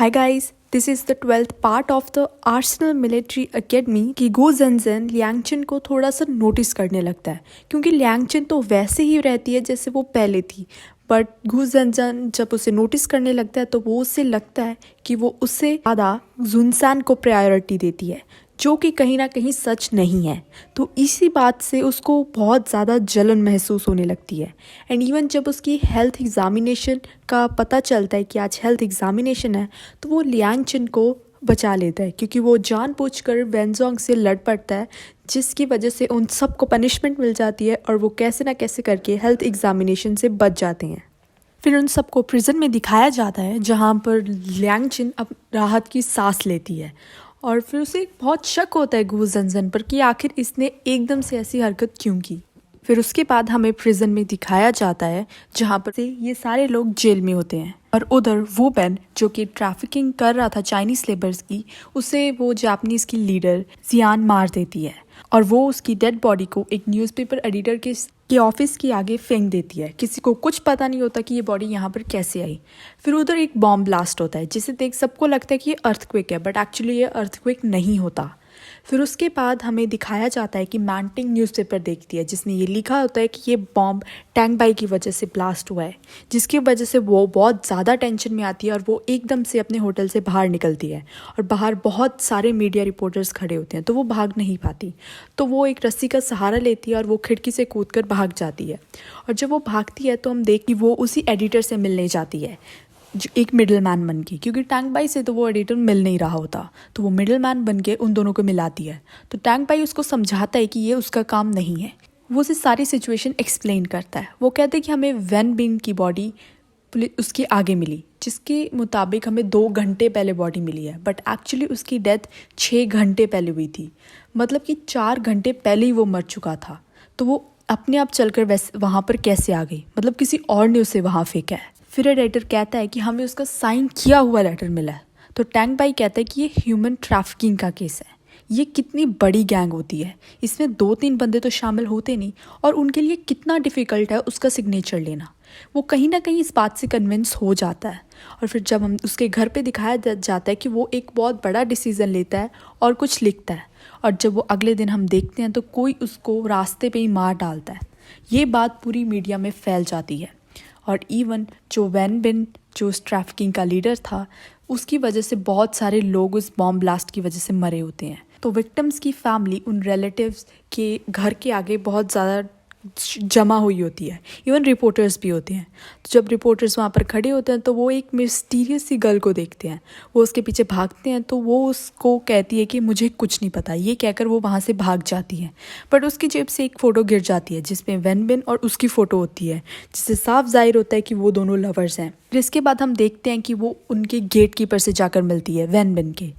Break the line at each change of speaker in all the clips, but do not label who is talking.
Hi guys, this is the 12th part of the Arsenal Military Academy कि गो ज़नज़न लियांगचिन को थोड़ा सा नोटिस करने लगता है क्योंकि लियांगचिन तो वैसे ही रहती है जैसे वो पहले थी। बट गु ज़नज़न जब उसे नोटिस करने लगता है तो वो उससे लगता है कि वो उससे ज़्यादा जुनसान को प्रायोरिटी देती है, जो कि कहीं ना कहीं सच नहीं है। तो इसी बात से उसको बहुत ज़्यादा जलन महसूस होने लगती है। एंड इवन जब उसकी हेल्थ एग्ज़ामिनेशन का पता चलता है कि आज हेल्थ एग्ज़ामिनेशन है तो वो लियांगचिन को बचा लेता है क्योंकि वो जानबूझकर वेनजोंग से लड़ पड़ता है, जिसकी वजह से उन सबको पनिशमेंट मिल जाती है और वो कैसे ना कैसे करके हेल्थ एग्ज़ामिनेशन से बच जाते हैं। फिर उन सबको प्रिजन में दिखाया जाता है जहाँ पर लियांगचिन अब राहत की सांस लेती है और फिर उसे बहुत शक होता है गु ज़नज़न पर कि आखिर इसने एकदम से ऐसी हरकत क्यों की। फिर उसके बाद हमें प्रिजन में दिखाया जाता है जहाँ पर से ये सारे लोग जेल में होते हैं और उधर वो बेन जो कि ट्रैफिकिंग कर रहा था चाइनीज़ लेबर्स की, उसे वो जापानीज़ की लीडर जियान मार देती है और वो उसकी डेड बॉडी को एक न्यूज़पेपर एडिटर के ऑफिस के आगे फेंक देती है। किसी को कुछ पता नहीं होता कि ये बॉडी यहाँ पर कैसे आई। फिर उधर एक बॉम्ब ब्लास्ट होता है जिसे देख सबको लगता है कि ये अर्थक्वेक है, बट एक्चुअली ये अर्थक्वेक नहीं होता। फिर उसके बाद हमें दिखाया जाता है कि मैंटिंग न्यूज़पेपर देखती है जिसमें ये लिखा होता है कि ये बॉम्ब टैंक बाई की वजह से ब्लास्ट हुआ है, जिसकी वजह से वो बहुत ज़्यादा टेंशन में आती है और वो एकदम से अपने होटल से बाहर निकलती है और बाहर बहुत सारे मीडिया रिपोर्टर्स खड़े होते हैं तो वो भाग नहीं पाती। तो वो एक रस्सी का सहारा लेती है और वो खिड़की से कूदकर भाग जाती है। और जब वो भागती है तो हम देख कि वो उसी एडिटर से मिलने जाती है जो एक मिडिल मैन बन के, क्योंकि टैंक बाई से तो वो एडिटर मिल नहीं रहा होता, तो वो मिडिल मैन बन के उन दोनों को मिलाती है। तो टैंक बाई उसको समझाता है कि ये उसका काम नहीं है। वो उसे सारी सिचुएशन एक्सप्लेन करता है। वो कहते हैं कि हमें वैन बिन की बॉडी उसके आगे मिली, जिसके मुताबिक हमें 2 घंटे पहले बॉडी मिली है, बट एक्चुअली उसकी डेथ 6 घंटे पहले हुई थी। मतलब कि 4 घंटे पहले ही वो मर चुका था। तो वो अपने आप चलकर वैसे वहाँ पर कैसे आ गई, मतलब किसी और ने उसे वहाँ फेंका है। फिर एडिटर कहता है कि हमें उसका साइन किया हुआ लेटर मिला है। तो टैंक बाई कहता है कि ये ह्यूमन ट्रैफिकिंग का केस है। ये कितनी बड़ी गैंग होती है, इसमें 2-3 बंदे तो शामिल होते नहीं और उनके लिए कितना डिफ़िकल्ट है उसका सिग्नेचर लेना। वो कहीं ना कहीं इस बात से कन्विंस हो जाता है। और फिर जब हम उसके घर पे दिखाया जाता है कि वो एक बहुत बड़ा डिसीज़न लेता है और कुछ लिखता है, और जब वो अगले दिन हम देखते हैं तो कोई उसको रास्ते पे ही मार डालता है। ये बात पूरी मीडिया में फैल जाती है और इवन जो वैन बिन जो उस ट्रैफिकिंग का लीडर था, उसकी वजह से बहुत सारे लोग उस बॉम्ब ब्लास्ट की वजह से मरे होते हैं। तो विक्टिम्स की फैमिली उन रिलेटिव्स के घर के आगे बहुत ज़्यादा जमा हुई होती है। इवन रिपोर्टर्स भी होते हैं। तो जब रिपोर्टर्स वहाँ पर खड़े होते हैं तो वो एक मिस्टीरियस सी गर्ल को देखते हैं। वो उसके पीछे भागते हैं तो वो उसको कहती है कि मुझे कुछ नहीं पता, ये कहकर वो वहाँ से भाग जाती है। बट उसकी जेब से एक फ़ोटो गिर जाती है जिसमें वैन बिन और उसकी फ़ोटो होती है, जिससे साफ जाहिर होता है कि वो दोनों लवर्स हैं। फिर इसके बाद हम देखते हैं कि वो उनके गेट कीपर से जाकर मिलती है वैन बिन के,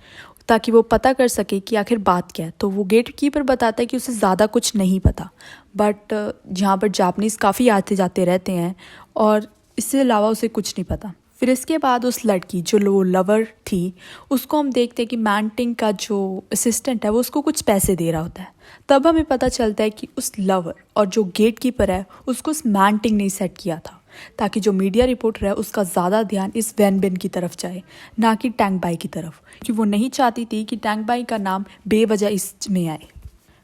ताकि वो पता कर सके कि आखिर बात क्या है। तो वो गेट कीपर बताता है कि उसे ज़्यादा कुछ नहीं पता, बट जहाँ पर जापानीज़ काफ़ी आते जाते रहते हैं और इससे अलावा उसे कुछ नहीं पता। फिर इसके बाद उस लड़की जो वो लवर थी, उसको हम देखते हैं कि मैंटिंग का जो असिस्टेंट है वो उसको कुछ पैसे दे रहा होता है। तब हमें पता चलता है कि उस लवर और जो गेट कीपर है उसको उस मैंटिंग ने सेट किया था, ताकि जो मीडिया रिपोर्टर है उसका ज़्यादा ध्यान इस वैन बिन की तरफ जाए, ना कि टैंक बाई की तरफ, क्योंकि वो नहीं चाहती थी कि टैंक बाई का नाम बेवजह इसमें आए।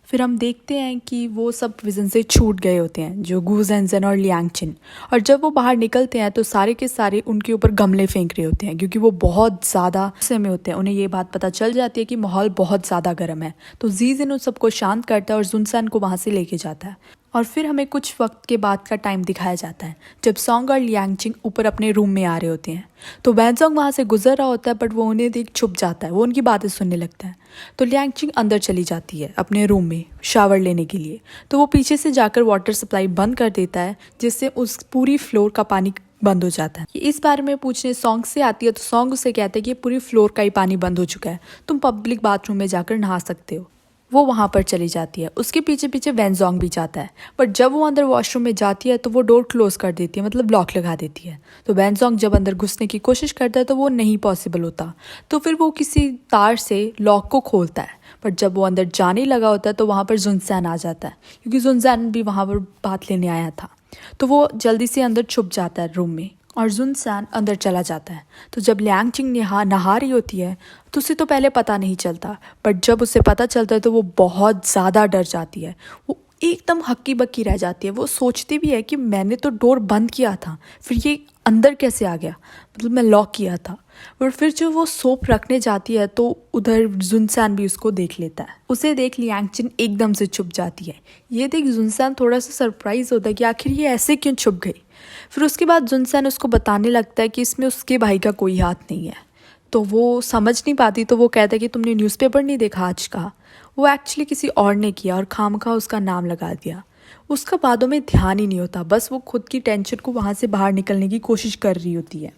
फिर हम देखते हैं कि वो सब प्रिजन से छूट गए होते हैं, जो गु ज़नज़न और लियांगचिन, और जब वो बाहर निकलते हैं तो सारे के सारे उनके ऊपर गमले फेंक रहे होते हैं क्योंकि वो बहुत ज़्यादा गुस्से में होते हैं। उन्हें ये बात पता चल जाती है कि माहौल बहुत ज़्यादा गर्म है। तो जीजिन उन सबको शांत करता है और जुनसान को वहाँ से लेके जाता है। और फिर हमें कुछ वक्त के बाद का टाइम दिखाया जाता है जब सॉन्ग और लियांगचिन ऊपर अपने रूम में आ रहे होते हैं। तो वैनजोंग वहाँ से गुजर रहा होता है, बट वो उन्हें देख छुप जाता है, वो उनकी बातें सुनने लगता है। तो लियांगचिन अंदर चली जाती है अपने रूम में शावर लेने के लिए। तो वो पीछे से जाकर वाटर सप्लाई बंद कर देता है, जिससे उस पूरी फ्लोर का पानी बंद हो जाता है। इस बारे में पूछने सॉन्ग से आती है तो सॉन्ग उसे कहते हैं कि पूरी फ्लोर का ही पानी बंद हो चुका है, तुम पब्लिक बाथरूम में जाकर नहा सकते हो। वो वहाँ पर चली जाती है। उसके पीछे पीछे वैनजोंग भी जाता है, बट जब वो अंदर वॉशरूम में जाती है तो वो डोर क्लोज कर देती है, मतलब लॉक लगा देती है। तो वैनजोंग जब अंदर घुसने की कोशिश करता है तो वो नहीं पॉसिबल होता। तो फिर वो किसी तार से लॉक को खोलता है, बट जब वो अंदर जाने लगा होता है तो वहाँ पर जुनसान आ जाता है, क्योंकि जुनसान भी वहाँ पर बात लेने आया था। तो वो जल्दी से अंदर छुप जाता है रूम में और जुनसान अंदर चला जाता है। तो जब लियांगचिन नहा रही होती है तो उसे तो पहले पता नहीं चलता, बट जब उसे पता चलता है तो वो बहुत ज़्यादा डर जाती है। वो एकदम हक्की बक्की रह जाती है। वो सोचती भी है कि मैंने तो डोर बंद किया था, फिर ये अंदर कैसे आ गया, मतलब मैं लॉक किया था। और फिर जो वो सोप रखने जाती है तो उधर जुनसान भी उसको देख लेता है। उसे देख लियांगचिन एकदम से छुप जाती है। ये देख जुनसान थोड़ा सा सरप्राइज होता है कि आखिर ये ऐसे क्यों छुप गई। फिर उसके बाद जुनसान उसको बताने लगता है कि इसमें उसके भाई का कोई हाथ नहीं है। तो वो समझ नहीं पाती, तो वो कहता है कि तुमने न्यूज़पेपर नहीं देखा आज का। वो एक्चुअली किसी और ने किया और खामखा उसका नाम लगा दिया। उसका बातों में ध्यान ही नहीं होता, बस वो खुद की टेंशन को वहाँ से बाहर निकलने की कोशिश कर रही होती है।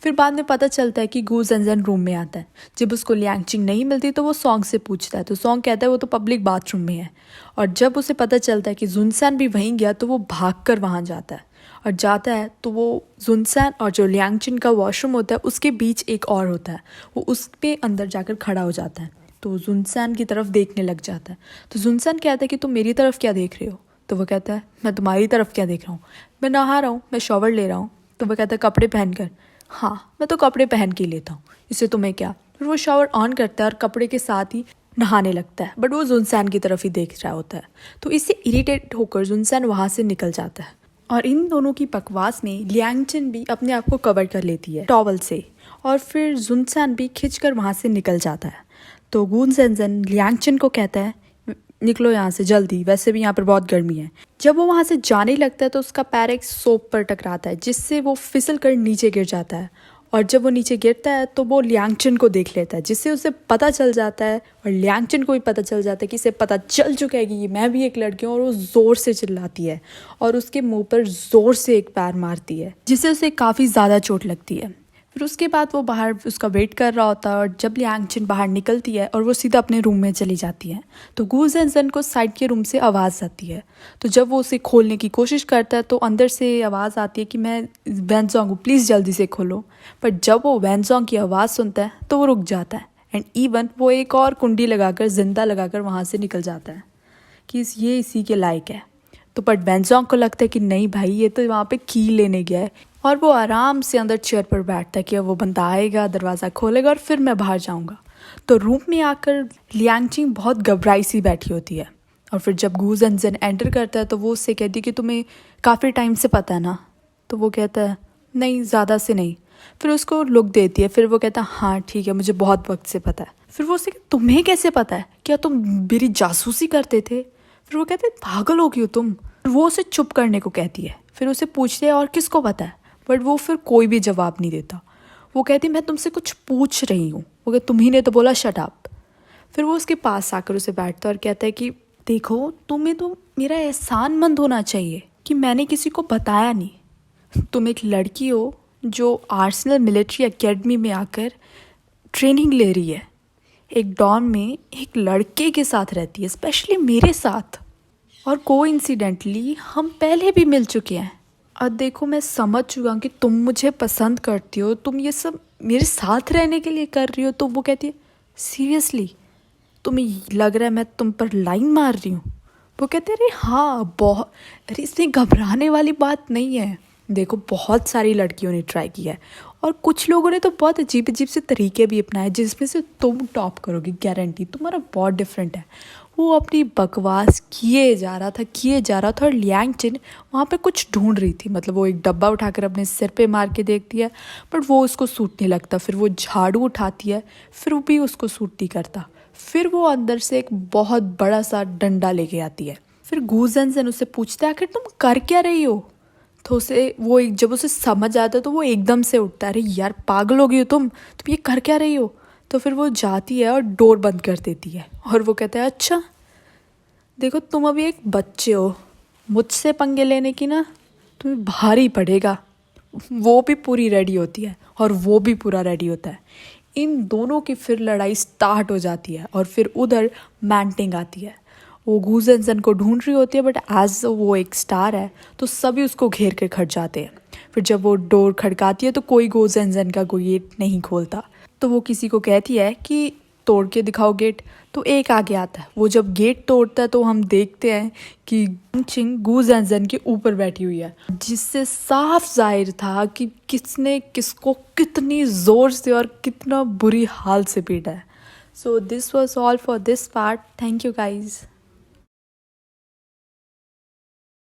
फिर बाद में पता चलता है कि गू जंजन रूम में आता है। जब उसको लियांगचिन नहीं मिलती तो वो सॉन्ग से पूछता है, तो सॉन्ग कहता है वो तो पब्लिक बाथरूम में है। और जब उसे पता चलता है कि जुनसान भी वहीं गया तो वो भाग कर वहाँ जाता है। और जाता है तो वो जुनसान और जो लियांगचिन का वॉशरूम होता है उसके बीच एक और होता है। वो उस पे अंदर जाकर खड़ा हो जाता है, तो जुनसान की तरफ देखने लग जाता है। तो जुनसान कहता है कि तुम मेरी तरफ क्या देख रहे हो। तो वो कहता है मैं तुम्हारी तरफ क्या देख रहा हूँ, मैं नहा रहा हूँ, मैं शॉवर ले रहा हूँ। तो वो कहता है कपड़े पहन कर। हाँ मैं तो कपड़े पहन के लेता हूँ, इससे तुम्हें क्या। फिर वो शॉवर ऑन करता है और कपड़े के साथ ही नहाने लगता है, बट वो जुनसान की तरफ ही देख रहा होता है। तो इससे इरिटेट होकर जुनसान वहाँ से निकल जाता है। और इन दोनों की बकवास में लियांगचिन भी अपने आप को कवर कर लेती है टॉवल से, और फिर जुनसान भी खिंचकर वहाँ से निकल जाता है। तो गू जंजन लियांगचिन को कहता है निकलो यहाँ से जल्दी, वैसे भी यहाँ पर बहुत गर्मी है। जब वो वहाँ से जाने लगता है तो उसका पैर एक सोप पर टकराता है, जिससे वो फिसल कर नीचे गिर जाता है। और जब वो नीचे गिरता है तो वो लियांगचिन को देख लेता है, जिससे उसे पता चल जाता है और लियांगचिन को भी पता चल जाता है कि इसे पता चल चुका है कि ये मैं भी एक लड़की हूँ। और वो ज़ोर से चिल्लाती है और उसके मुंह पर ज़ोर से एक पैर मारती है, जिससे उसे काफ़ी ज़्यादा चोट लगती है। फिर उसके बाद वो बाहर उसका वेट कर रहा होता है, और जब लियांगचिन बाहर निकलती है और वो सीधा अपने रूम में चली जाती है तो गू जंजन को साइड के रूम से आवाज़ आती है। तो जब वो उसे खोलने की कोशिश करता है तो अंदर से आवाज़ आती है कि मैं वैनजोंग हूँ, प्लीज़ जल्दी से खोलो। पर जब वो वैनजोंग की आवाज़ सुनता है तो वो रुक जाता है, एंड इवन वो एक और कुंडी लगाकर जिंदा लगाकर वहाँ से निकल जाता है कि ये इसी के लायक है। तो बट वैनजोंग को लगता है कि नहीं भाई, ये तो वहाँ पे की लेने गया है। और वो आराम से अंदर चेयर पर बैठता है कि अब वो बंदा आएगा, दरवाज़ा खोलेगा और फिर मैं बाहर जाऊंगा। तो रूम में आकर लियांगचिन बहुत घबराई सी बैठी होती है। और फिर जब गू जंजन एंटर करता है तो वो उससे कहती है कि तुम्हें काफ़ी टाइम से पता है ना। तो वो कहता है नहीं, ज़्यादा से नहीं। फिर उसको लुक देती है। फिर वो कहता है हाँ ठीक है, मुझे बहुत वक्त से पता है। फिर वो उससे तुम्हें कैसे पता है, क्या तुम मेरी जासूसी करते थे। फिर वो कहते पागल हो गई हो तुम। वो उसे चुप करने को कहती है। फिर उसे पूछते हैं और किसको पता है, बट वो फिर कोई भी जवाब नहीं देता। वो कहती मैं तुमसे कुछ पूछ रही हूँ। वो कहती तुम्ही ने तो बोला शट अप। फिर वो उसके पास आकर उसे बैठता और कहता है कि देखो तुम्हें तो मेरा एहसानमंद होना चाहिए कि मैंने किसी को बताया नहीं। तुम एक लड़की हो जो आर्सेनल मिलिट्री एकेडमी में आकर ट्रेनिंग ले रही है, एक डॉर्म में एक लड़के के साथ रहती है, स्पेशली मेरे साथ। और कोइंसिडेंटली हम पहले भी मिल चुके हैं। और देखो मैं समझ चुका हूँ कि तुम मुझे पसंद करती हो, तुम ये सब मेरे साथ रहने के लिए कर रही हो। तो वो कहती है सीरियसली तुम्हें लग रहा है मैं तुम पर लाइन मार रही हूँ। वो कहते हैं अरे हाँ बहुत, अरे इसमें घबराने वाली बात नहीं है। देखो बहुत सारी लड़कियों ने ट्राई किया है और कुछ लोगों ने तो बहुत अजीब अजीब से तरीके भी अपनाए, जिसमें से तुम टॉप करोगे, गारंटी। तुम्हारा बहुत डिफरेंट है। वो अपनी बकवास किए जा रहा था और लियांगचिन वहाँ पे कुछ ढूंढ रही थी। मतलब वो एक डब्बा उठाकर अपने सिर पे मार के देखती है, बट वो उसको सूट नहीं लगता। फिर वो झाड़ू उठाती है, फिर वो भी उसको सूट नहीं करता। फिर वो अंदर से एक बहुत बड़ा सा डंडा लेके आती है। फिर गू जंजन उससे पूछता है आखिर तुम कर क्या रही हो। तो जब उसे समझ आता है तो वो एकदम से उठता है, अरे यार पागल हो गई हो तुम ये कर क्या रही हो। तो फिर वो जाती है और डोर बंद कर देती है। और वो कहता है अच्छा देखो तुम अभी एक बच्चे हो, मुझसे पंगे लेने की ना तुम्हें भारी पड़ेगा। वो भी पूरी रेडी होती है और वो भी पूरा रेडी होता है। इन दोनों की फिर लड़ाई स्टार्ट हो जाती है। और फिर उधर मैंटिंग आती है। वो गू जंजन को ढूंढ रही होती है, बट एज वो एक स्टार है तो सभी उसको घेर कर खड़ जाते हैं। फिर जब वो डोर खड़काती है तो कोई गू जंजन का गेट नहीं खोलता। तो वो किसी को कहती है कि तोड़ के दिखाओ गेट। तो एक आगे आता है, वो जब गेट तोड़ता है तो हम देखते हैं कि चिंग गू ज़ेनज़ेन के ऊपर बैठी हुई है, जिससे साफ जाहिर था कि किसने किसको कितनी ज़ोर से और कितना बुरी हाल से पीटा है। So this was all for this part. Thank you guys.